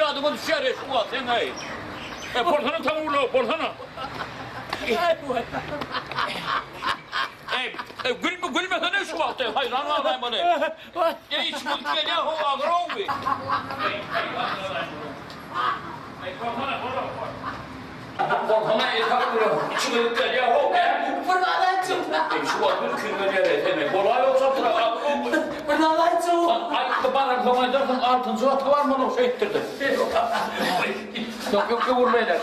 adıma düşer ya şu an sen hayır. Portanı tam uğurlu portanı. Gülmesene şu vakti hayran ağlayın bana. Ya hiç mutlu geliyor o ağır olmuyor. Portanı etak vuruyor. İçime geliyor o be. Buradan çok. Şu vakti kırmızı demek. Kolay olsa bırak ağır olmuyor. Buradan çok. Ay bana komacaksın altın suatı var mı o şey ettirdi. Yok vurmayla.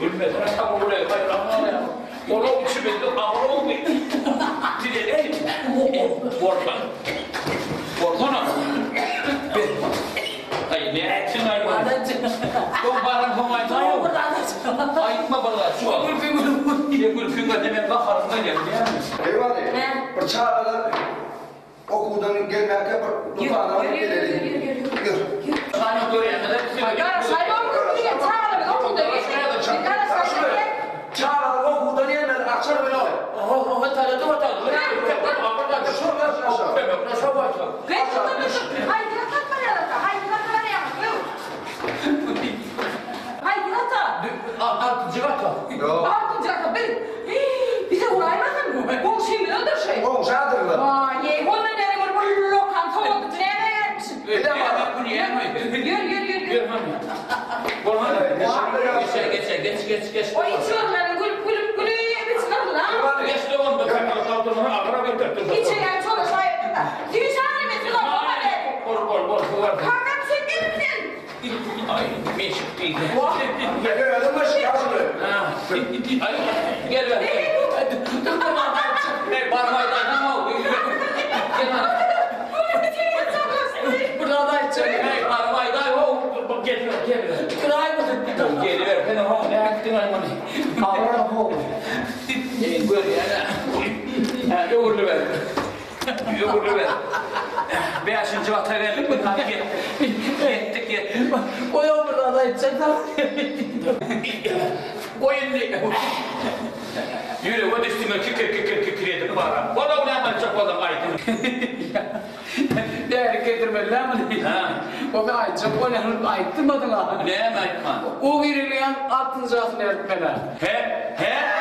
Gülmesene tam oraya hayranlar ya. Onun için ben de ağır olmuyor. Dilerim. Borkan. Borkan. Ay ne etsin ay bana. Komparan komayca Ay yok. buradan çok. Ayıtma bana. Şu an gülfünga demek bakarım da geldi ya. Eyvallah. Perçağlar okuldan gelmeye dukanlara gelelim. Sana göreye kadar. Ya saymam kırmızıya çağırın okulda geçin. Dikkat saçma. Çağlar okuldan gelmeden akşam böyle oluyor. Hatalı. Haydi yata parayla. Haydi yata parayla. Haydi yata. Yok. Artıncak bir bize uğraymadın mı? Bu şimdi öldür şey. O şadırlar. Vay, onunla nereye var? Lokanta oldu. Nereye gelmişsin? Yürü. Geç. O içiyorlar. Gülü bir çıkardı lan. Geçti onu da kaldırma ağıra götürdü. İçiyorlar çoğu sayesinde. Düğüşhane mi? Tula baba dedi. Bor. Kalkam sen gelirsin. Ay meşik değil. Geliyor mı şahsını? Ay gel ver. Ne parmaydan ama Burada da içiyor. ne parmaydan o gel ver. Kıray mı? Gel ver. Ben o ne ettin ay bana. Ağıra o. Gör ya. Ha yoğurlu ver. Beşinci vakta geldik mi? Gittik. Koyun burada da içecek. Koyun ne? Yürü, o üstüme kikir edip para. O da ne yapacak o adam aydın? Değer getirmediler mi? Ha. O bir ayıcık, o ne ayıttırmadın ha? Ne yapma? O giriliyen 6. hafta öğretmene. He?